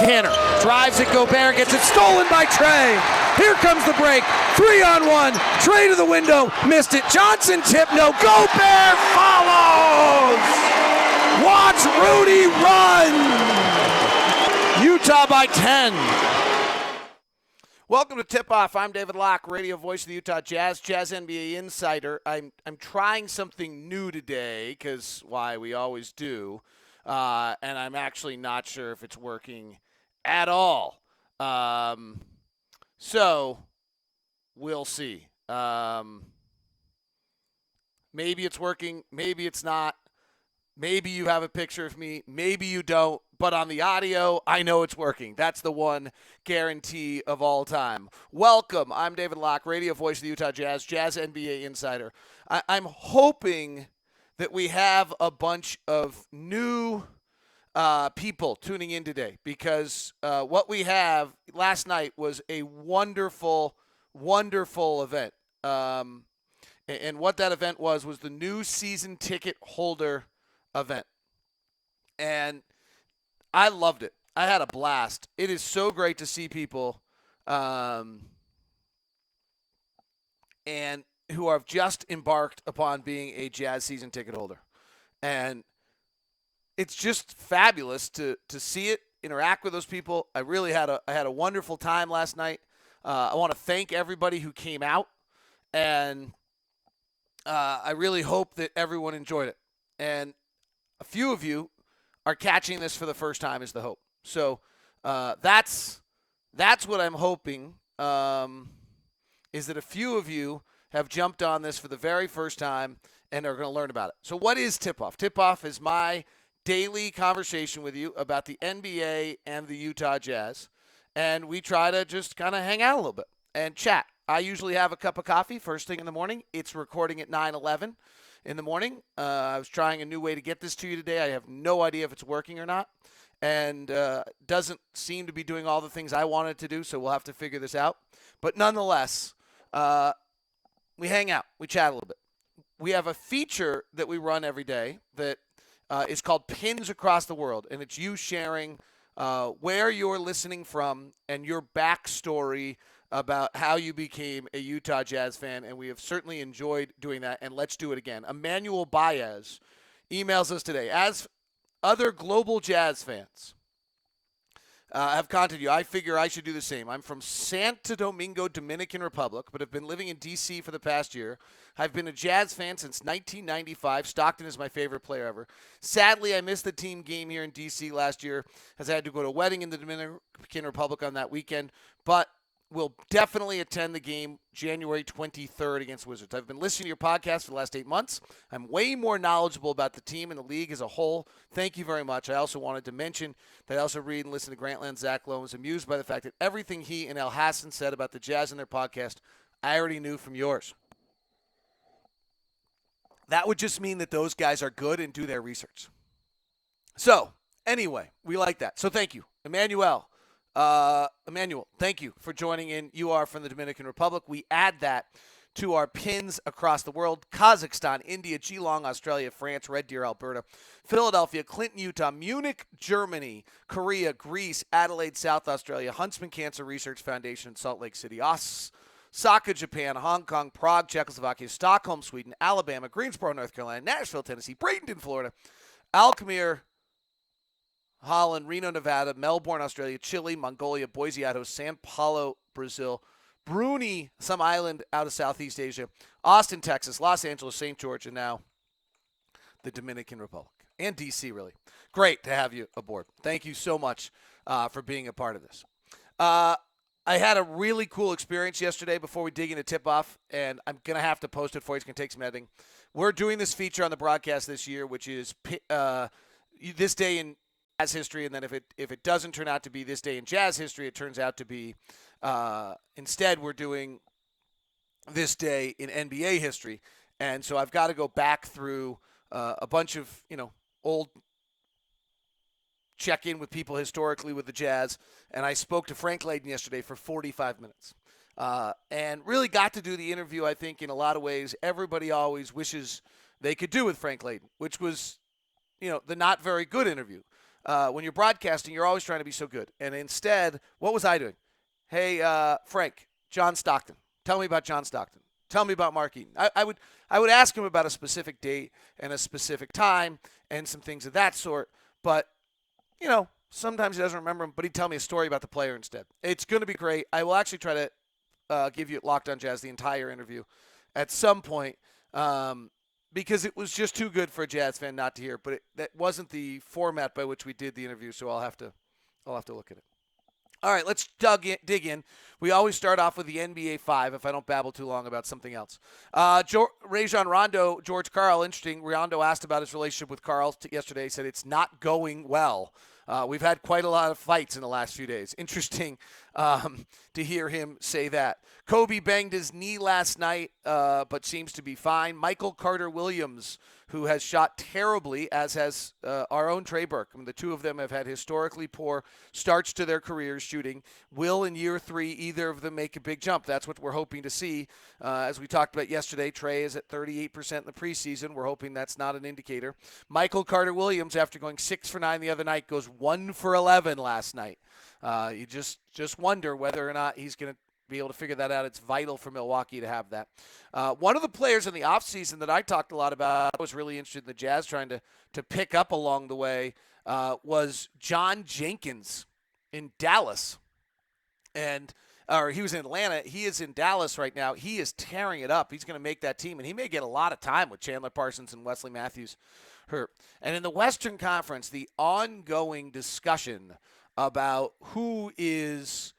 Canner drives it, Gobert gets it stolen by Trey. Here comes the break, 3-on-1, Trey to the window, missed it, Johnson tip, no, Gobert follows! Watch Rudy run! Utah by 10. Welcome to Tip Off. I'm David Locke, radio voice of the Utah Jazz, Jazz NBA insider. I'm trying something new today, because why, we always do. And I'm actually not sure if it's working at all. So we'll see. Maybe it's working. Maybe it's not. Maybe you have a picture of me. Maybe you don't. But on the audio, I know it's working. That's the one guarantee of all time. Welcome. I'm David Locke, radio voice of the Utah Jazz, Jazz NBA insider. I'm hoping that we have a bunch of new people tuning in today, because what we have last night was a wonderful, wonderful event. And what that event was the new season ticket holder event. And I loved it. I had a blast. It is so great to see people and who have just embarked upon being a Jazz season ticket holder. And it's just fabulous to see it, interact with those people. I really had a wonderful time last night. I want to thank everybody who came out, and I really hope that everyone enjoyed it. And a few of you are catching this for the first time, is the hope. So that's what I'm hoping, is that a few of you have jumped on this for the very first time and are going to learn about it. So what is Tip-Off? Tip-Off is my daily conversation with you about the NBA and the Utah Jazz. And we try to just kind of hang out a little bit and chat. I usually have a cup of coffee first thing in the morning. It's recording at 9:11 in the morning. I was trying a new way to get this to you today. I have no idea if it's working or not. And doesn't seem to be doing all the things I wanted to do, so we'll have to figure this out. But nonetheless, we hang out. We chat a little bit. We have a feature that we run every day that is called Pins Across the World, and it's you sharing where you're listening from and your backstory about how you became a Utah Jazz fan, and we have certainly enjoyed doing that, and let's do it again. Emmanuel Baez emails us today. As other global Jazz fans have contacted you, I figure I should do the same. I'm from Santo Domingo, Dominican Republic, but have been living in D.C. for the past year. I've been a Jazz fan since 1995. Stockton is my favorite player ever. Sadly, I missed the team game here in D.C. last year, as I had to go to a wedding in the Dominican Republic on that weekend, but will definitely attend the game January 23rd against Wizards. I've been listening to your podcast for the last 8 months. I'm way more knowledgeable about the team and the league as a whole. Thank you very much. I also wanted to mention that I also read and listen to Grantland Zach Lowe. I was amused by the fact that everything he and El Hassan said about the Jazz in their podcast, I already knew from yours. That would just mean that those guys are good and do their research. So, anyway, we like that. So thank you. Emmanuel, thank you for joining in. You are from the Dominican Republic. We add that to our pins across the world: Kazakhstan, India, Geelong, Australia, France, Red Deer, Alberta, Philadelphia, Clinton, Utah, Munich, Germany, Korea, Greece, Adelaide, South Australia, Huntsman Cancer Research Foundation, Salt Lake City, Osaka, Japan, Hong Kong, Prague, Czechoslovakia, Stockholm, Sweden, Alabama, Greensboro, North Carolina, Nashville, Tennessee, Bradenton, Florida, Alkmaar, Holland, Reno, Nevada, Melbourne, Australia, Chile, Mongolia, Boise, Idaho, Sao Paulo, Brazil, Brunei, some island out of Southeast Asia, Austin, Texas, Los Angeles, St. George, and now the Dominican Republic. And D.C., really. Great to have you aboard. Thank you so much for being a part of this. I had a really cool experience yesterday before we dig into tip-off, and I'm going to have to post it for you. It's going to take some editing. We're doing this feature on the broadcast this year, which is this day in Jazz history, and then if it doesn't turn out to be this day in Jazz history, it turns out to be instead we're doing this day in NBA history. And so I've got to go back through a bunch of old check-in with people historically with the Jazz, and I spoke to Frank Layden yesterday for 45 minutes and really got to do the interview, I think, in a lot of ways everybody always wishes they could do with Frank Layden, which was, the not very good interview. when you're broadcasting, you're always trying to be so good. And instead, what was I doing? Hey, Frank, John Stockton. Tell me about John Stockton. Tell me about Mark Eaton. I would ask him about a specific date and a specific time and some things of that sort. But, sometimes he doesn't remember them, but he'd tell me a story about the player instead. It's going to be great. I will actually try to give you Locked on Jazz the entire interview at some point because it was just too good for a Jazz fan not to hear. But that wasn't the format by which we did the interview, so I'll have to look at it. All right, let's dig in. We always start off with the NBA 5 if I don't babble too long about something else. Rajon Rondo, George Karl, interesting. Rondo asked about his relationship with Karl yesterday. He said it's not going well. We've had quite a lot of fights in the last few days. Interesting to hear him say that. Kobe banged his knee last night, but seems to be fine. Michael Carter-Williams, who has shot terribly, as has our own Trey Burke. I mean, the two of them have had historically poor starts to their careers shooting. Will, in year 3, either of them make a big jump? That's what we're hoping to see. As we talked about yesterday, Trey is at 38% in the preseason. We're hoping that's not an indicator. Michael Carter-Williams, after going 6 for 9 the other night, goes 1 for 11 last night. You just wonder whether or not he's going to be able to figure that out. It's vital for Milwaukee to have that. One of the players in the offseason that I talked a lot about, I was really interested in the Jazz trying to pick up along the way, was John Jenkins in Dallas. Or he was in Atlanta. He is in Dallas right now. He is tearing it up. He's going to make that team, and he may get a lot of time with Chandler Parsons and Wesley Matthews hurt. And in the Western Conference, the ongoing discussion about who is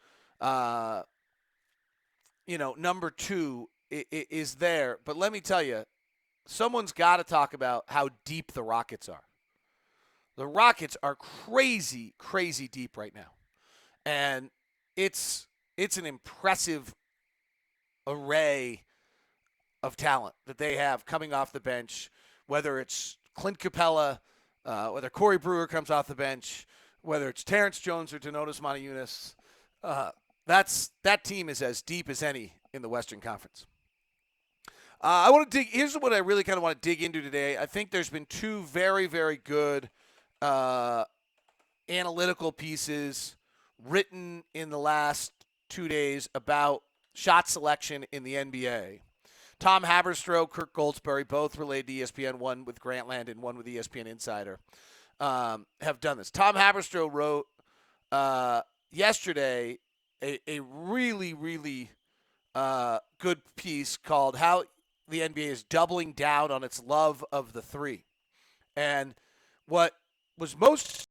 number 2 is there. But let me tell you, someone's got to talk about how deep the Rockets are. The Rockets are crazy, crazy deep right now. And it's an impressive array of talent that they have coming off the bench, whether it's Clint Capella, whether Corey Brewer comes off the bench, whether it's Terrence Jones or Donatas Motiejunas. That team is as deep as any in the Western Conference. Here's what I really kind of want to dig into today. I think there's been 2 very, very good analytical pieces written in the last 2 days about shot selection in the NBA. Tom Haberstroh, Kirk Goldsberry, both relayed to ESPN, one with Grantland and one with ESPN Insider, have done this. Tom Haberstroh wrote yesterday a really, really good piece called How the NBA is Doubling Down on Its Love of the Three. And what was most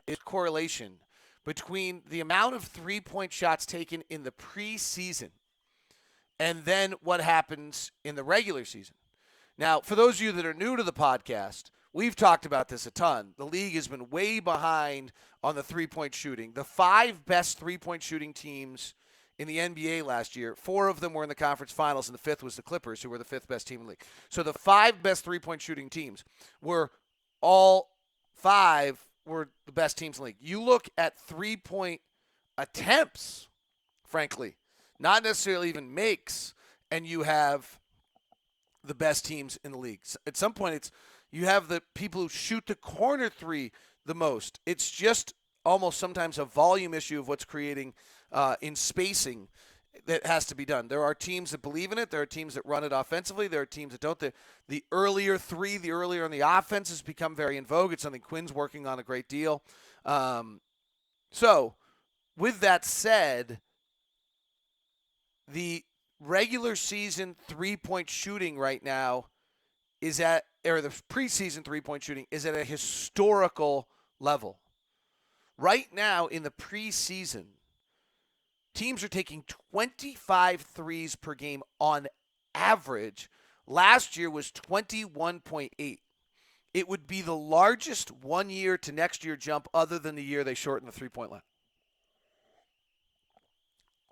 is correlation between the amount of three-point shots taken in the preseason and then what happens in the regular season. Now, for those of you that are new to the podcast, we've talked about this a ton. The league has been way behind on the three-point shooting. The 5 best three-point shooting teams in the NBA last year, 4 of them were in the conference finals, and the 5th was the Clippers, who were the 5th best team in the league. So the 5 best three-point shooting teams were all 5 were the best teams in the league. You look at three-point attempts, frankly, not necessarily even makes, and you have the best teams in the league. At some point, you have the people who shoot the corner 3 the most. It's just almost sometimes a volume issue of what's creating in spacing that has to be done. There are teams that believe in it. There are teams that run it offensively. There are teams that don't. The earlier 3, the earlier in the offense has become very in vogue. It's something Quinn's working on a great deal. So, with that said, the regular season three-point shooting right now or the preseason three-point shooting is at a historical level. Right now in the preseason, teams are taking 25 threes per game on average. Last year was 21.8. It would be the largest 1 year to next year jump other than the year they shortened the three-point line.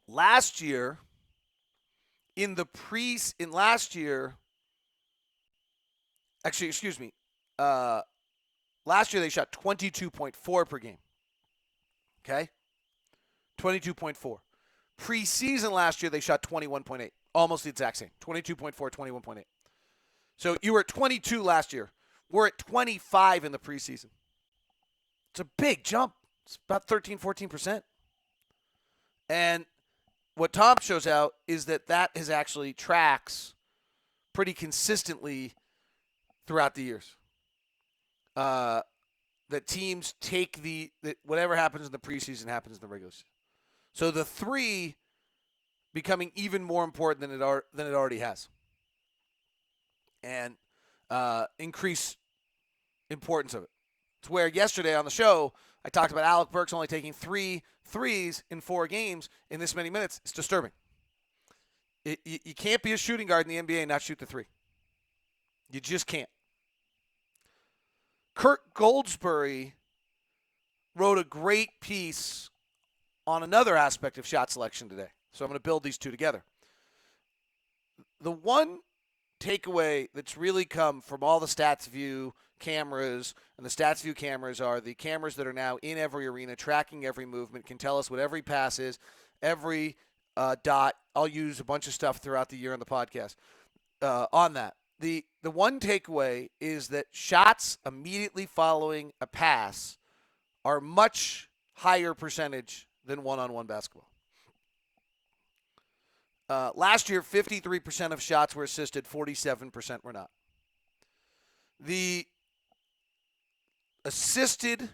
Last year, last year they shot 22.4 per game. Okay? 22.4. Preseason last year, they shot 21.8. Almost the exact same. 22.4, 21.8. So you were at 22 last year. We're at 25 in the preseason. It's a big jump. It's about 13, 14%. And what Tom shows out is that has actually tracks pretty consistently throughout the years. That teams take that whatever happens in the preseason happens in the regular season. So the 3 becoming even more important than it already has, and increase importance of it. It's where yesterday on the show I talked about Alec Burks only taking 3 threes in 4 games in this many minutes. It's disturbing. You can't be a shooting guard in the NBA and not shoot the 3. You just can't. Kirk Goldsberry wrote a great piece on another aspect of shot selection today. So I'm going to build these two together. The one takeaway that's really come from all the StatsView cameras, and the StatsView cameras are the cameras that are now in every arena, tracking every movement, can tell us what every pass is, every dot. I'll use a bunch of stuff throughout the year on the podcast on that. The one takeaway is that shots immediately following a pass are much higher percentage than one-on-one basketball. Last year, 53% of shots were assisted, 47% were not. The assisted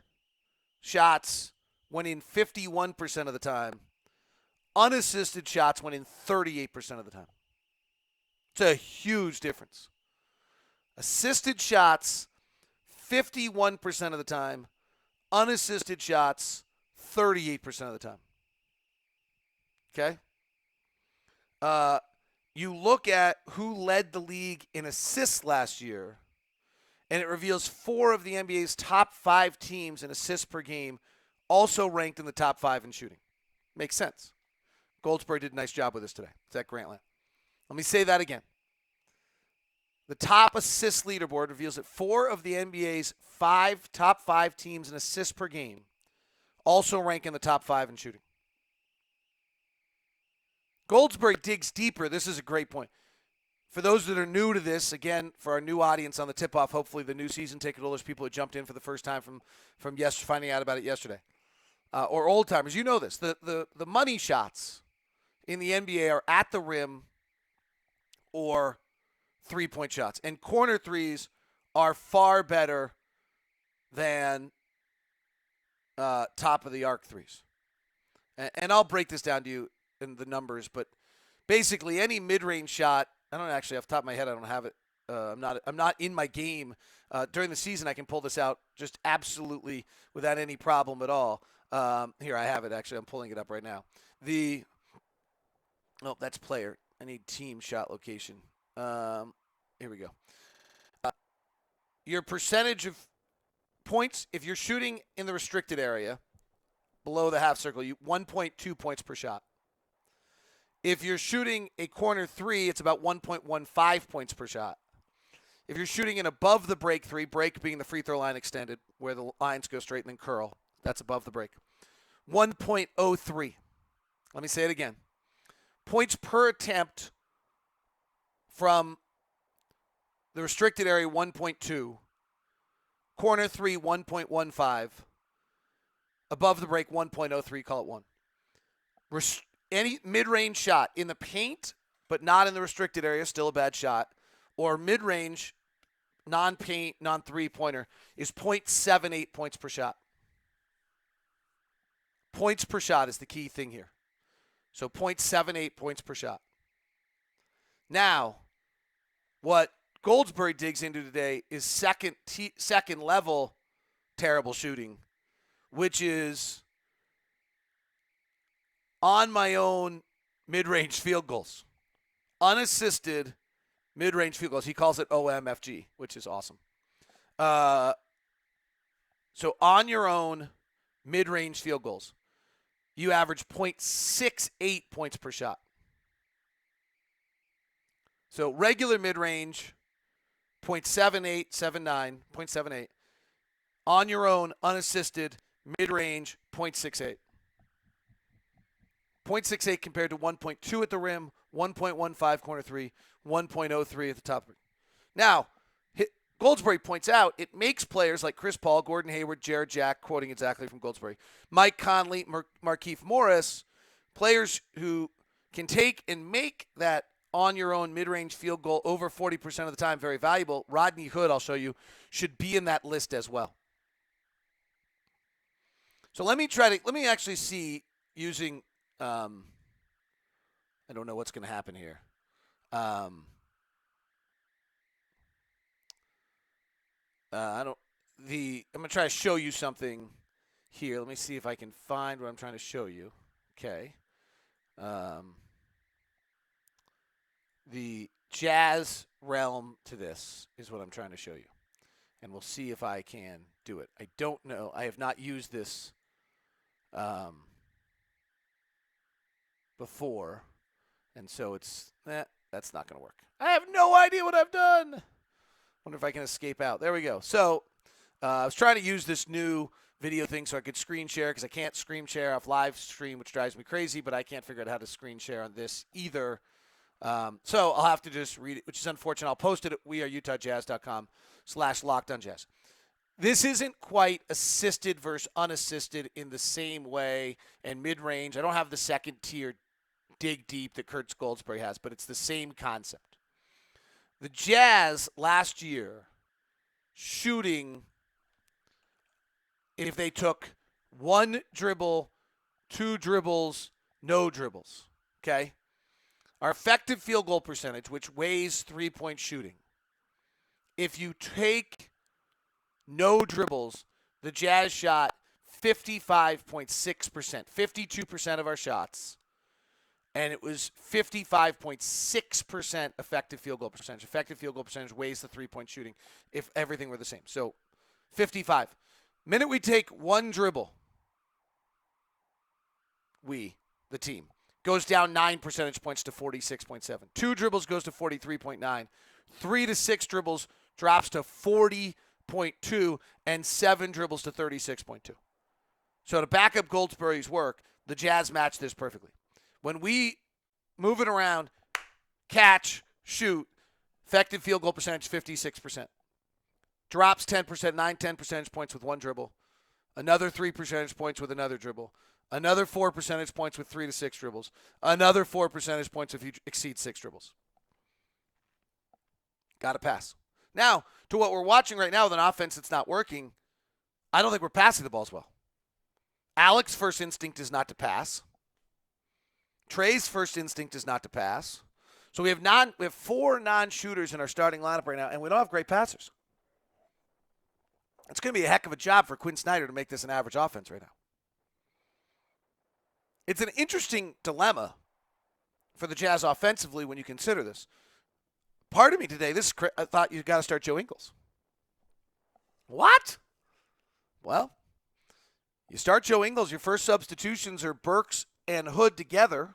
shots went in 51% of the time. Unassisted shots went in 38% of the time. It's a huge difference. Assisted shots, 51% of the time. Unassisted shots, 38% of the time. Okay? You look at who led the league in assists last year, and it reveals 4 of the NBA's top 5 teams in assists per game also ranked in the top 5 in shooting. Makes sense. Goldsberry did a nice job with this today. It's at Grantland. Let me say that again. The top assist leaderboard reveals that 4 of the NBA's top 5 teams in assists per game also rank in the top 5 in shooting. Goldsberry digs deeper. This is a great point. For those that are new to this, again, for our new audience on the tip-off, hopefully the new season ticket holders, people who jumped in for the first time from finding out about it yesterday, or old-timers, you know this. The money shots in the NBA are at the rim or three-point shots. And corner threes are far better than top-of-the-arc threes. And I'll break this down to you in the numbers, but basically any mid-range shot, I don't actually, off the top of my head, I don't have it. I'm not in my game. During the season, I can pull this out just absolutely without any problem at all. Here, I have it, actually. I'm pulling it up right now. That's player. I need team shot location. Here we go. Your percentage of points, if you're shooting in the restricted area, below the half circle, 1.2 points per shot. If you're shooting a corner 3, it's about 1.15 points per shot. If you're shooting an above the break 3, break being the free throw line extended, where the lines go straight and then curl, that's above the break, 1.03. Let me say it again. Points per attempt from the restricted area, 1.2. Corner 3, 1.15. Above the break, 1.03, call it 1. Any mid-range shot in the paint, but not in the restricted area, still a bad shot, or mid-range, non-paint, non-three-pointer, is 0.78 points per shot. Points per shot is the key thing here. So 0.78 points per shot. Now, what Goldsberry digs into today is second level terrible shooting, which is on my own mid-range field goals. Unassisted mid-range field goals. He calls it OMFG, which is awesome. So on your own mid-range field goals, you average 0.68 points per shot. So regular mid-range, 0.78, 0.78. On your own, unassisted, mid-range, 0.68. 0.68 compared to 1.2 at the rim, 1.15 corner 3, 1.03 at the top. Now, Goldsberry points out it makes players like Chris Paul, Gordon Hayward, Jared Jack, quoting exactly from Goldsberry, Mike Conley, Markieff Morris, players who can take and make that on-your-own mid-range field goal over 40% of the time very valuable. Rodney Hood, I'll show you, should be in that list as well. So let me actually see using, I don't know what's going to happen here. I'm going to try to show you something here. Let me see if I can find what I'm trying to show you. Okay. The Jazz realm to this is what I'm trying to show you. And we'll see if I can do it. I don't know. I have not used this before. And so that's not going to work. I have no idea what I've done. Wonder if I can escape out. There we go. So I was trying to use this new video thing so I could screen share because I can't screen share off live stream, which drives me crazy, but I can't figure out how to screen share on this either. So I'll have to just read it, which is unfortunate. I'll post it at weareutahjazz.com/LockedOnJazz. This isn't quite assisted versus unassisted in the same way and mid-range. I don't have the second tier dig deep that Kurt Goldsberry has, but it's the same concept. The Jazz last year shooting, if they took one dribble, two dribbles, no dribbles, okay? Our effective field goal percentage, which weighs three-point shooting, if you take no dribbles, the Jazz shot 55.6%, 52% of our shots, and it was 55.6% effective field goal percentage. Effective field goal percentage weighs the three-point shooting if everything were the same. So 55. Minute we take one dribble, the team, goes down 9 percentage points to 46.7. Two dribbles goes to 43.9. 3 to 6 dribbles drops to 40.2, and 7 dribbles to 36.2. So to back up Goldsberry's work, the Jazz match this perfectly. When we move it around, catch, shoot, effective field goal percentage 56%. Drops 10%, 10 percentage points with one dribble. Another 3 percentage points with another dribble. Another 4 percentage points with 3 to 6 dribbles. Another 4 percentage points if you exceed 6 dribbles. Got to pass. Now, to what we're watching right now with an offense that's not working, I don't think we're passing the balls well. Alex's first instinct is not to pass. Trey's first instinct is not to pass. So we have 4 non-shooters in our starting lineup right now, and we don't have great passers. It's going to be a heck of a job for Quinn Snyder to make this an average offense right now. It's an interesting dilemma for the Jazz offensively when you consider this. Part of me today, I thought you got to start Joe Ingles. What? Well, you start Joe Ingles. Your first substitutions are Burks and Hood together,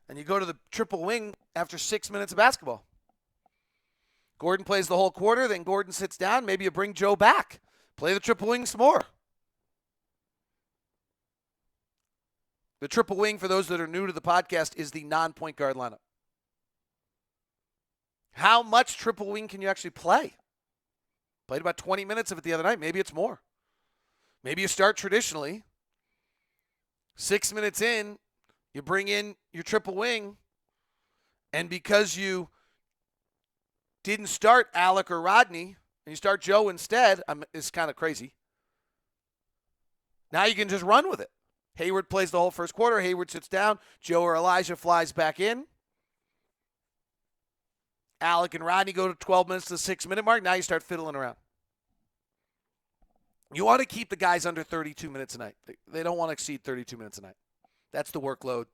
and you go to the triple wing after 6 minutes of basketball. Gordon plays the whole quarter, then Gordon sits down. Maybe you bring Joe back. Play the triple wing some more. The triple wing, for those that are new to the podcast, is the non-point guard lineup. How much triple wing can you actually play? Played about 20 minutes of it the other night. Maybe it's more. Maybe you start traditionally. 6 minutes in, you bring in your triple wing, and because you didn't start Alec or Rodney, and you start Joe instead, it's kind of crazy. Now you can just run with it. Hayward plays the whole first quarter. Hayward sits down. Joe or Elijah flies back in. Alec and Rodney go to 12 minutes to the 6-minute mark. Now you start fiddling around. You want to keep the guys under 32 minutes a night. They don't want to exceed 32 minutes a night. That's the workload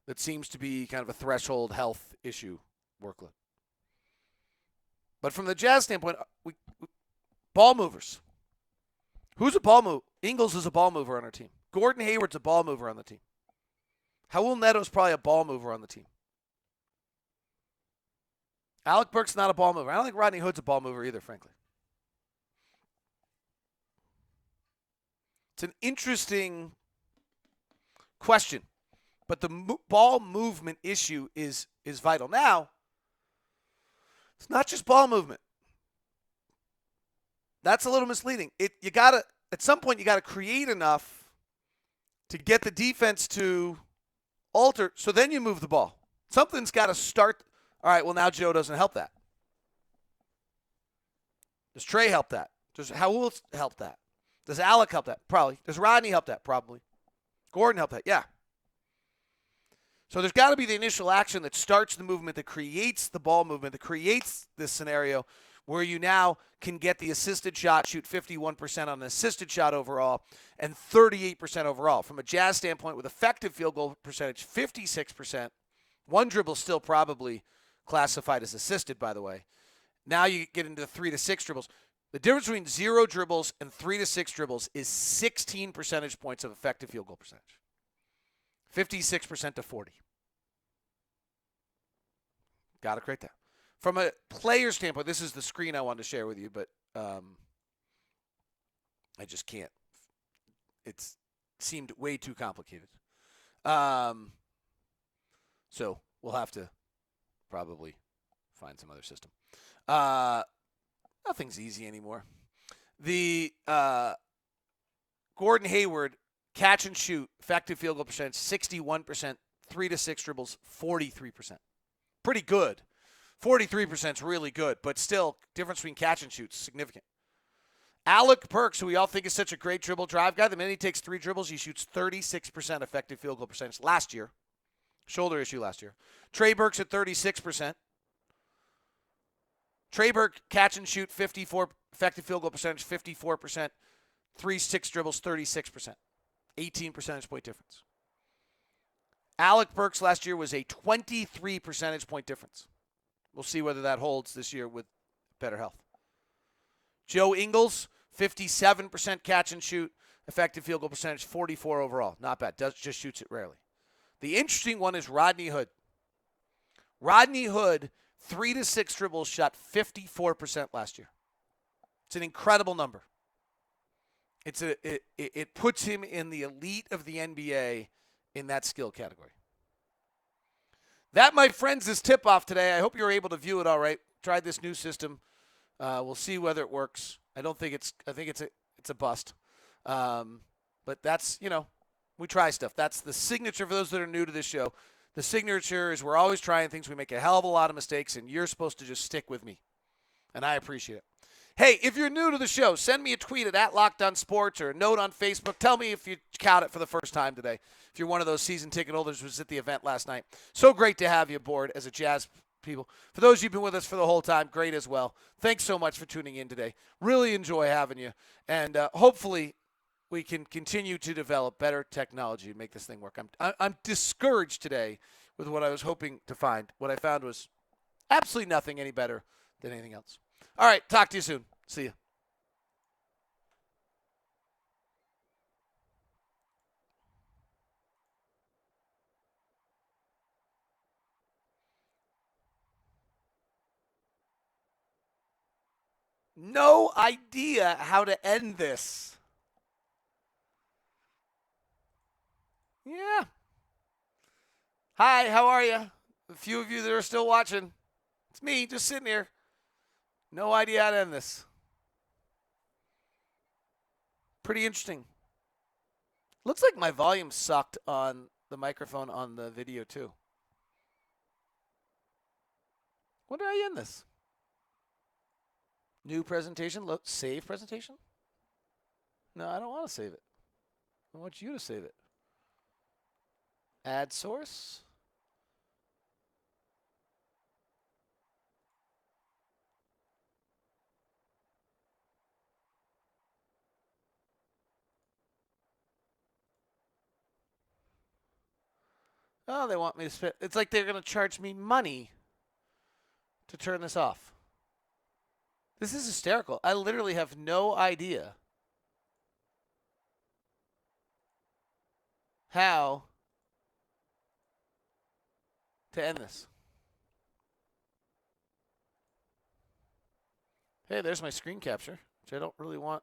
that seems to be kind of a threshold health issue workload. But from the Jazz standpoint, ball movers. Who's a ball mover? Ingles is a ball mover on our team. Gordon Hayward's a ball mover on the team. Raul Neto's probably a ball mover on the team. Alec Burks not a ball mover. I don't think Rodney Hood's a ball mover either, frankly. It's an interesting question, but the ball movement issue is vital. Now, it's not just ball movement. That's a little misleading. At some point you gotta create enough to get the defense to alter, so then you move the ball. Something's got to start. All right, well, now Joe doesn't help that. Does Trey help that? Does Howell help that? Does Alec help that? Probably. Does Rodney help that? Probably. Gordon help that? Yeah. So there's got to be the initial action that starts the movement, that creates the ball movement, that creates this scenario where you now can get the assisted shot, shoot 51% on an assisted shot overall, and 38% overall. From a Jazz standpoint, with effective field goal percentage, 56%. One dribble still probably classified as assisted, by the way. Now you get into 3 to 6 dribbles. The difference between 0 dribbles and 3 to 6 dribbles is 16 percentage points of effective field goal percentage. 56% to 40. Got to create that. From a player standpoint, this is the screen I wanted to share with you, but I just can't. It's seemed way too complicated. So we'll have to probably find some other system. Nothing's easy anymore. The Gordon Hayward catch and shoot, effective field goal percentage, 61%, 3 to 6 dribbles, 43%. Pretty good. 43% is really good, but still, difference between catch and shoot is significant. Alec Burks, who we all think is such a great dribble drive guy, the minute he takes 3 dribbles, he shoots 36% effective field goal percentage last year. Shoulder issue last year. Trey Burks at 36%. Trey Burke, catch and shoot, 54, effective field goal percentage, 54%. 3-6 dribbles, 36%. 18 percentage point difference. Alec Burks last year was a 23 percentage point difference. We'll see whether that holds this year with better health. Joe Ingles, 57% catch and shoot, effective field goal percentage, 44 overall. Not bad. Just shoots it rarely. The interesting one is Rodney Hood. Rodney Hood, 3 to 6 dribbles, shot 54% last year. It's an incredible number. It puts him in the elite of the NBA in that skill category. That, my friends, is tip-off today. I hope you were able to view it all right. Tried this new system. We'll see whether it works. I think it's a bust. But that's, we try stuff. That's the signature for those that are new to this show. The signature is we're always trying things. We make a hell of a lot of mistakes, and you're supposed to just stick with me. And I appreciate it. Hey, if you're new to the show, send me a tweet at @LockedOnSports or a note on Facebook. Tell me if you caught it for the first time today. If you're one of those season ticket holders who was at the event last night. So great to have you aboard as a Jazz people. For those of you who've been with us for the whole time, great as well. Thanks so much for tuning in today. Really enjoy having you. And hopefully we can continue to develop better technology and make this thing work. I'm discouraged today with what I was hoping to find. What I found was absolutely nothing any better than anything else. All right, talk to you soon. See you. No idea how to end this. Yeah. Hi, how are you? A few of you that are still watching. It's me, just sitting here. No idea how to end this. Pretty interesting. Looks like my volume sucked on the microphone on the video too. When did I end this? New presentation? Save presentation? No, I don't want to save it. I want you to save it. Add source. Oh, they want me to spend. It's like they're going to charge me money to turn this off. This is hysterical. I literally have no idea how to end this. Hey, there's my screen capture, which I don't really want.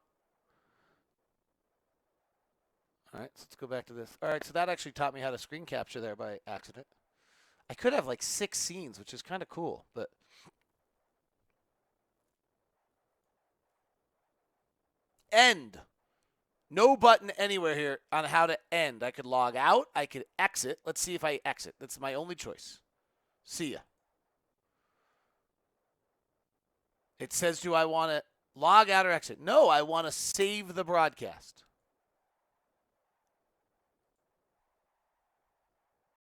All right, so let's go back to this. All right, so that actually taught me how to screen capture there by accident. I could have like 6 scenes, which is kind of cool, but end. No button anywhere here on how to end. I could log out. I could exit. Let's see if I exit. That's my only choice. See ya. It says, do I want to log out or exit? No, I want to save the broadcast.